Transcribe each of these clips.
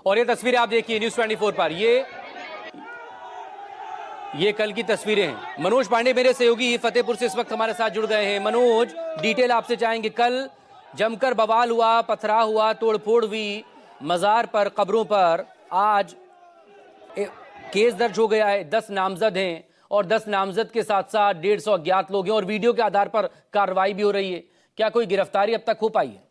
और ये तस्वीरें आप देखिए न्यूज़ 24 पर, ये कल की तस्वीरें हैं। मनोज पांडे मेरे सहयोगी फतेहपुर से इस वक्त हमारे साथ जुड़ गए हैं। मनोज, डिटेल आपसे चाहेंगे। कल जमकर बवाल हुआ, पथराव हुआ, तोड़फोड़ हुई मजार पर, कब्रों पर। आज केस दर्ज हो गया है, 10 नामजद हैं और 10 नामजद के साथ साथ 150 अज्ञात लोग हैं और वीडियो के आधार पर कार्रवाई भी हो रही है। क्या कोई गिरफ्तारी अब तक हो पाई है?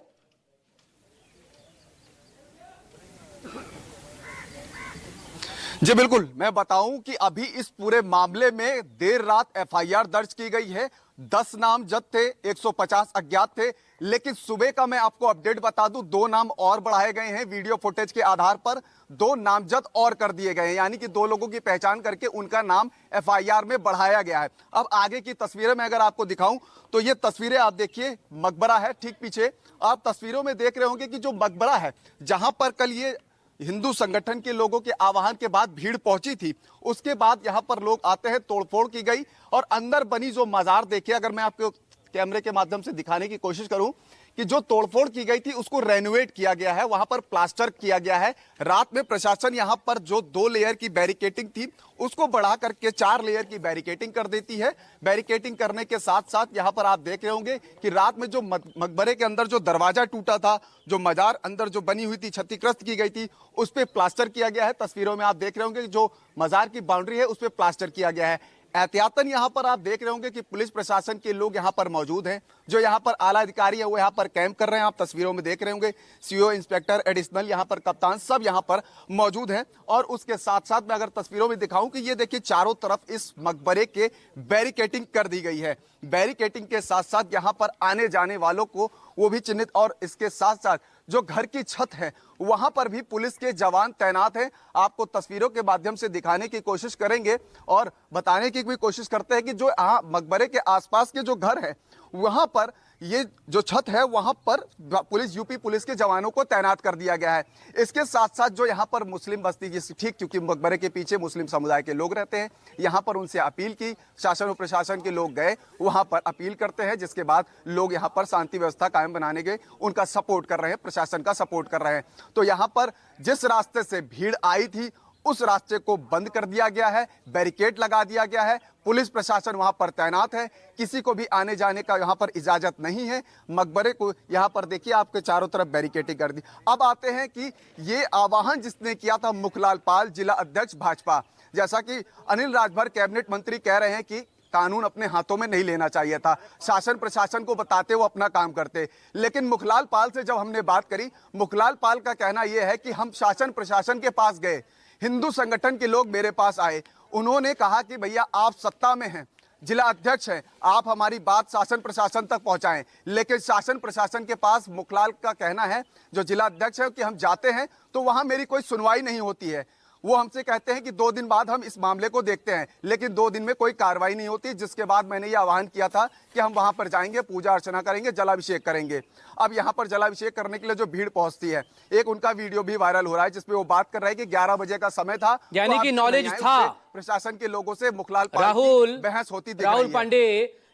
जी बिल्कुल, मैं बताऊं कि अभी इस पूरे मामले में देर रात एफआईआर दर्ज की गई है। 10 नामजद थे, 150 अज्ञात थे, लेकिन सुबह का मैं आपको अपडेट बता दूं, 2 नाम और बढ़ाए गए हैं। वीडियो फुटेज के आधार पर 2 नामजद और कर दिए गए हैं, यानी कि 2 लोगों की पहचान करके उनका नाम एफआईआर में बढ़ाया गया है। अब आगे की तस्वीरें मैं अगर आपको दिखाऊं तो ये तस्वीरें आप देखिए, मकबरा है ठीक पीछे। आप तस्वीरों में देख रहे होंगे कि जो मकबरा है, जहां पर कल ये हिंदू संगठन के लोगों के आह्वान के बाद भीड़ पहुंची थी, उसके बाद यहां पर लोग आते हैं, तोड़फोड़ की गई और अंदर बनी जो मजार देखिए, अगर मैं आपको कैमरे के माध्यम से दिखाने की कोशिश करूं कि जो तोड़फोड़ की गई थी उसको रेनोवेट किया गया है, वहां पर प्लास्टर किया गया है। रात में प्रशासन यहां पर जो 2 लेयर की बैरिकेटिंग थी उसको बढ़ा करके 4 लेयर की बैरिकेटिंग कर देती है। बैरिकेटिंग करने के साथ साथ यहां पर आप देख रहे होंगे कि रात में जो मकबरे के अंदर जो दरवाजा टूटा था, जो मजार अंदर जो बनी हुई थी, क्षतिग्रस्त की गई थी, उस पर प्लास्टर किया गया है। तस्वीरों में आप देख रहे होंगे कि जो मजार की बाउंड्री है उस पर प्लास्टर किया गया है। एहतियातन यहां पर आप देख रहे होंगे कि पुलिस प्रशासन के लोग यहां पर मौजूद हैं। जो यहां पर आला अधिकारी है वो यहां पर कैंप कर रहे हैं। आप तस्वीरों में देख रहे होंगे सीओ, इंस्पेक्टर, एडिशनल, यहां पर कप्तान सब यहां पर मौजूद हैं। और उसके साथ साथ मैं अगर तस्वीरों में दिखाऊं कि ये देखिए चारों तरफ इस मकबरे के बैरिकेटिंग कर दी गई है। बैरिकेटिंग के साथ साथ यहां पर आने जाने वालों को वो भी चिन्हित, और इसके साथ साथ जो घर की छत है वहां पर भी पुलिस के जवान तैनात हैं। आपको तस्वीरों के माध्यम से दिखाने की कोशिश करेंगे और बताने की भी कोशिश करते हैं कि जो मकबरे के आसपास के जो घर है वहां पर ये जो छत है वहां पर पुलिस, यूपी पुलिस के जवानों को तैनात कर दिया गया है। इसके साथ साथ जो यहाँ पर मुस्लिम बस्ती, ठीक क्योंकि मकबरे के पीछे मुस्लिम समुदाय के लोग रहते हैं, यहाँ पर उनसे अपील की, शासन और प्रशासन के लोग गए वहां पर अपील करते हैं, जिसके बाद लोग यहाँ पर शांति व्यवस्था कायम बनाने के उनका सपोर्ट कर रहे हैं, प्रशासन का सपोर्ट कर रहे हैं। तो यहाँ पर जिस रास्ते से भीड़ आई थी उस रास्ते को बंद कर दिया गया है, बैरिकेड लगा दिया गया है, पुलिस प्रशासन वहां पर तैनात है, किसी को भी आने जाने का यहां पर इजाजत नहीं है। मकबरे को यहां पर देखिए आपके चारों तरफ बैरिकेडिंग कर दी। अब आते हैं कि ये आह्वान जिसने किया था, मुखलाल पाल, जिला अध्यक्ष भाजपा। जैसा कि अनिल राजभर कैबिनेट मंत्री कह रहे हैं कि कानून अपने हाथों में नहीं लेना चाहिए था, शासन प्रशासन को बताते वो अपना काम करते। लेकिन मुखलाल पाल से जब हमने बात करी, मुखलाल पाल का कहना यह है कि हम शासन प्रशासन के पास गए, हिंदू संगठन के लोग मेरे पास आए, उन्होंने कहा कि भैया आप सत्ता में हैं, जिला अध्यक्ष हैं, आप हमारी बात शासन प्रशासन तक पहुंचाएं। लेकिन शासन प्रशासन के पास मुखलाल का कहना है, जो जिला अध्यक्ष है, कि हम जाते हैं तो वहां मेरी कोई सुनवाई नहीं होती है। वो हमसे कहते हैं कि 2 दिन बाद हम इस मामले को देखते हैं, लेकिन 2 दिन में कोई कार्रवाई नहीं होती। जिसके बाद मैंने ये आह्वान किया था कि हम वहां पर जाएंगे, पूजा अर्चना करेंगे, जलाभिषेक करेंगे। अब यहाँ पर जलाभिषेक करने के लिए जो भीड़ पहुंचती है, एक उनका वीडियो भी वायरल हो रहा है जिसमें वो बात कर रहे हैं कि 11 बजे का समय था, यानी कि नॉलेज था प्रशासन के लोगों से। मुखलाल राहुल बहस होती, राहुल पांडे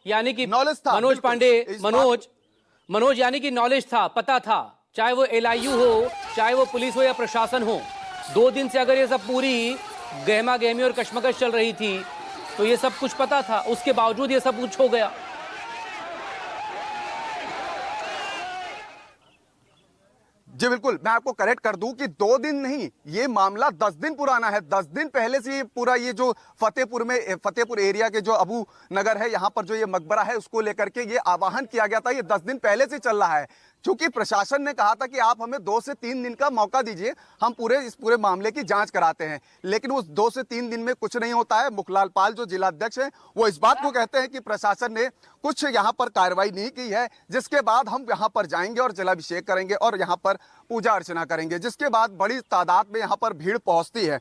यानी कि नॉलेज था, मनोज पांडे, मनोज यानी कि नॉलेज था, पता था, चाहे वो एलआईयू हो, चाहे वो पुलिस हो या प्रशासन हो। 2 दिन से अगर ये सब पूरी गहमा गहमी और कशमकश चल रही थी तो ये सब कुछ पता था, उसके बावजूद ये सब कुछ हो गया। जी बिल्कुल, मैं आपको करेक्ट कर दूं कि 2 दिन नहीं, ये मामला 10 दिन पुराना है। 10 दिन पहले से ये पूरा ये जो फतेहपुर एरिया के जो अबू नगर है, यहाँ पर जो ये मकबरा है, उसको लेकर के ये आह्वान किया गया था। ये 10 दिन पहले से चल रहा है, क्योंकि प्रशासन ने कहा था कि आप हमें 2 से 3 दिन का मौका दीजिए, हम इस पूरे मामले की जांच कराते हैं। लेकिन उस 2 से 3 दिन में कुछ नहीं होता है। मुखलाल पाल जो जिला अध्यक्ष हैं वो इस बात को कहते हैं कि प्रशासन ने कुछ यहाँ पर कार्रवाई नहीं की है, जिसके बाद हम यहाँ पर जाएंगे और जलाभिषेक करेंगे और यहाँ पर पूजा अर्चना करेंगे। जिसके बाद बड़ी तादाद में यहाँ पर भीड़ पहुंचती है।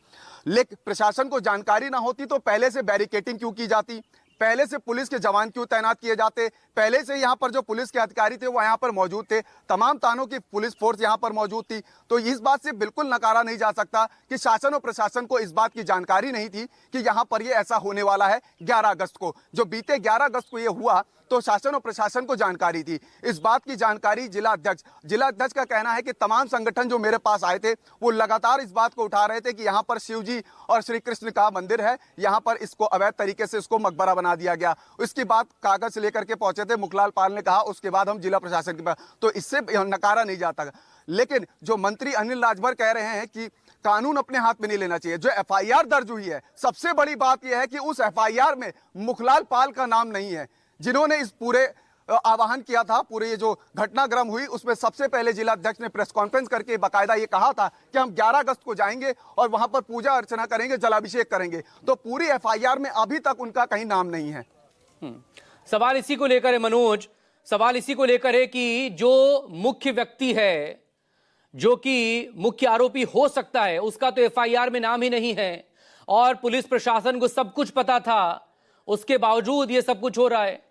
लेकिन प्रशासन को जानकारी ना होती तो पहले से बैरिकेटिंग क्यों की जाती, पहले से पुलिस के जवान क्यों तैनात किए जाते, पहले से यहाँ पर जो पुलिस के अधिकारी थे वो यहाँ पर मौजूद थे, तमाम थानों की पुलिस फोर्स यहाँ पर मौजूद थी। तो इस बात से बिल्कुल नकारा नहीं जा सकता कि शासन और प्रशासन को इस बात की जानकारी नहीं थी कि यहाँ पर ये ऐसा होने वाला है। 11 अगस्त को, जो बीते 11 अगस्त को ये हुआ तो शासन और प्रशासन को जानकारी थी। इस बात की जानकारी जिला अध्यक्ष का कहना है कि तमाम संगठन जो मेरे पास आए थे वो लगातार इस बात को उठा रहे थे कि यहाँ पर शिव जी और श्री कृष्ण का मंदिर है, यहाँ पर इसको अवैध तरीके से इसको मकबरा बना दिया गया। इसकी बात कागज लेकर के पहुंचे थे मुखलाल पाल ने कहा, उसके बाद हम जिला प्रशासन के पास, तो इससे नकारा नहीं जाता। लेकिन जो मंत्री अनिल राजभर कह रहे हैं कि कानून अपने हाथ में नहीं लेना चाहिए। जो एफआईआर दर्ज हुई है, सबसे बड़ी बात यह है कि उस एफआईआर में मुखलाल पाल का नाम नहीं है, जिन्होंने इस पूरे आह्वान किया था। पूरे ये जो घटनाक्रम हुई उसमें सबसे पहले जिला अध्यक्ष ने प्रेस कॉन्फ्रेंस करके बाकायदा ये कहा था कि हम 11 अगस्त को जाएंगे और वहां पर पूजा अर्चना करेंगे, जलाभिषेक करेंगे। तो पूरी एफआईआर में अभी तक उनका कहीं नाम नहीं है। सवाल इसी को लेकर है मनोज, सवाल इसी को लेकर है कि जो मुख्य व्यक्ति है, जो कि मुख्य आरोपी हो सकता है, उसका तो एफआईआर में नाम ही नहीं है और पुलिस प्रशासन को सब कुछ पता था, उसके बावजूद ये सब कुछ हो रहा है।